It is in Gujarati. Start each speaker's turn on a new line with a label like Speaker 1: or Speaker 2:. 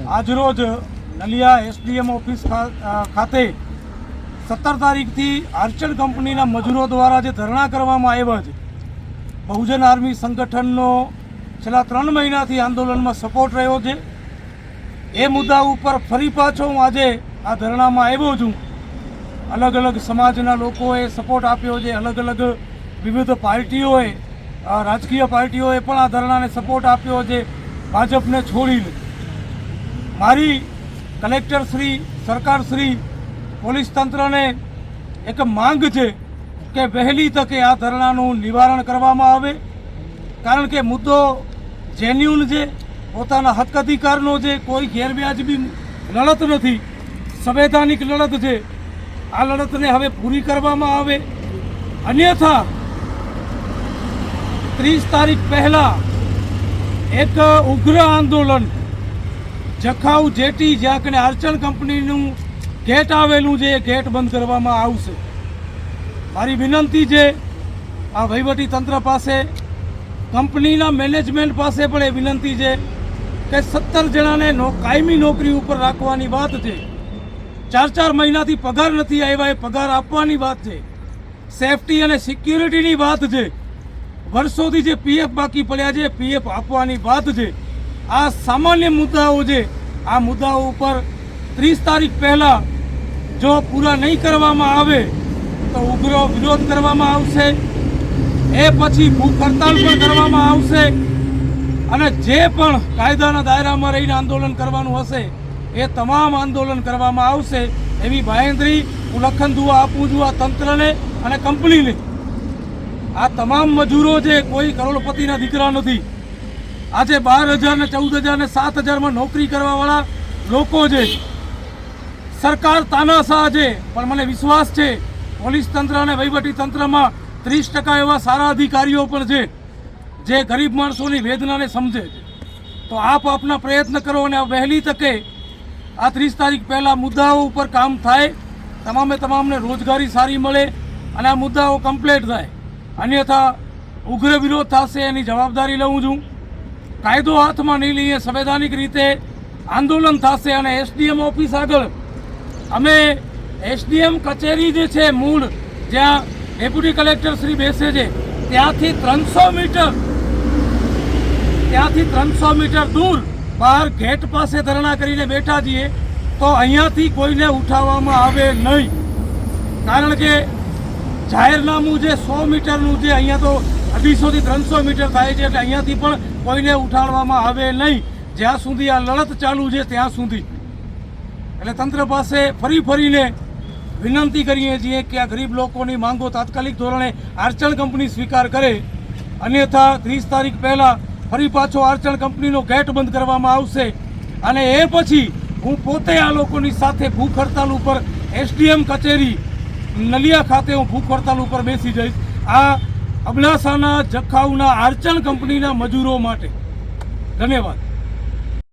Speaker 1: આજરોજ નલિયા એસડીએમ ઓફિસ ખાતે 17 તારીખથી આર્ચર કંપનીના મજૂરો દ્વારા જે ધરણા કરવામાં આવ્યા છે, બહુજન આર્મી સંગઠનનો છેલ્લા 3 મહિનાથી આંદોલનમાં સપોર્ટ રહ્યો છે. એ મુદ્દા ઉપર ફરી પાછો હું આજે આ ધરણામાં આવ્યો છું. અલગ અલગ સમાજના લોકોએ સપોર્ટ આપ્યો છે, અલગ અલગ વિવિધ પાર્ટીઓએ, રાજકીય પાર્ટીઓએ પણ આ ધરણાને સપોર્ટ આપ્યો છે, ભાજપને છોડીને. મારી કલેક્ટરશ્રી, સરકારશ્રી, પોલીસ તંત્રને એક માંગ છે કે વહેલી તકે આ ધરણાનું નિવારણ કરવામાં આવે, કારણ કે મુદ્દો જેન્યુન છે, પોતાના હક અધિકારનો છે, કોઈ ગેરવ્યાજબી લડત નથી, સંવૈધાનિક લડત છે. આ લડતને હવે પૂરી કરવામાં આવે, અન્યથા 30 તારીખ પહેલાં એક ઉગ્ર આંદોલન જખાઉ જેટી, જ્યાં કને આર્ચર કંપનીનું ગેટ આવેલું છે, એ ગેટ બંધ કરવામાં આવશે. મારી વિનંતી છે આ વહીવટી તંત્ર પાસે, કંપનીના મેનેજમેન્ટ પાસે પણ એ વિનંતી છે કે 17 જણાને કાયમી નોકરી ઉપર રાખવાની વાત છે. 4 મહિનાથી પગાર નથી આવ્યા, એ પગાર આપવાની વાત છે. સેફટી અને સિક્યુરિટીની વાત છે. વર્ષોથી જે પીએફ બાકી પડ્યા છે, પીએફ આપવાની વાત છે. આ સામાન્ય મુદ્દાઓ છે. આ મુદ્દાઓ ઉપર 30 તારીખ પહેલાં જો પૂરા નહીં કરવામાં આવે તો ઉગ્ર વિરોધ કરવામાં આવશે. એ પછી ભૂખ હડતાળ પણ કરવામાં આવશે, અને જે પણ કાયદાના દાયરામાં રહીને આંદોલન કરવાનું હશે એ તમામ આંદોલન કરવામાં આવશે. એવી બાંહેધરી હું લખન દુઆ આપું છું આ તંત્રને અને કંપનીને. આ તમામ મજૂરો છે, કોઈ કરોડપતિના દીકરા નથી. આજે 12,000 ને 14,000 ને 7,000માં નોકરી કરવાવાળા લોકો છે. સરકાર તાનાશાહ છે, પણ મને વિશ્વાસ છે પોલીસ તંત્ર અને વહીવટી તંત્રમાં 30% એવા સારા અધિકારીઓ પણ છે જે ગરીબ માણસોની વેદનાને સમજે છે. તો આપ આપના પ્રયત્ન કરો અને વહેલી તકે આ 30 તારીખ પહેલાં મુદ્દાઓ ઉપર કામ થાય, તમામને રોજગારી સારી મળે અને આ મુદ્દાઓ કમ્પ્લીટ થાય. અન્યથા ઉગ્ર વિરોધ થશે, એની જવાબદારી લઉં છું. કાયદો હાથમાં નહીં લઈએ, સંવૈધાનિક રીતે આંદોલન થશે. અને એસડીએમ ઓફિસ આગળ અમે એસડીએમ કચેરી જે છે મૂળ, જ્યાં ડેપ્યુટી કલેક્ટર શ્રી બેસે છે, ત્યાંથી 300 મીટર દૂર બહાર ગેટ પાસે ધરણા કરીને બેઠા છીએ. તો અહીંયાથી કોઈને ઉઠાવવામાં આવે નહીં, કારણ કે જાહેરનામું જે 100 મીટરનું છે, અહીંયા તો 250 થી 300 મીટર થાય છે, એટલે અહીંયાથી પણ કોઈને ઉઠાડવામાં આવે નહીં જ્યાં સુધી આ લડત ચાલુ છે ત્યાં સુધી. એટલે તંત્ર પાસે ફરીને વિનંતી કરીએ છીએ કે આ ગરીબ લોકોની માંગો તાત્કાલિક ધોરણે આર્ચર કંપની સ્વીકાર કરે, અન્યથા 30 તારીખ પહેલાં ફરી પાછો આર્ચર કંપનીનો ગેટ બંધ કરવામાં આવશે. અને એ પછી હું પોતે આ લોકોની સાથે ભૂખ હડતાલ ઉપર એસડીએમ કચેરી નલિયા ખાતે હું ભૂખ હડતાલ ઉપર બેસી જઈશ, આ અબડાસાના જખાઉના આર્ચર કંપનીના મજૂરો માટે. ધન્યવાદ.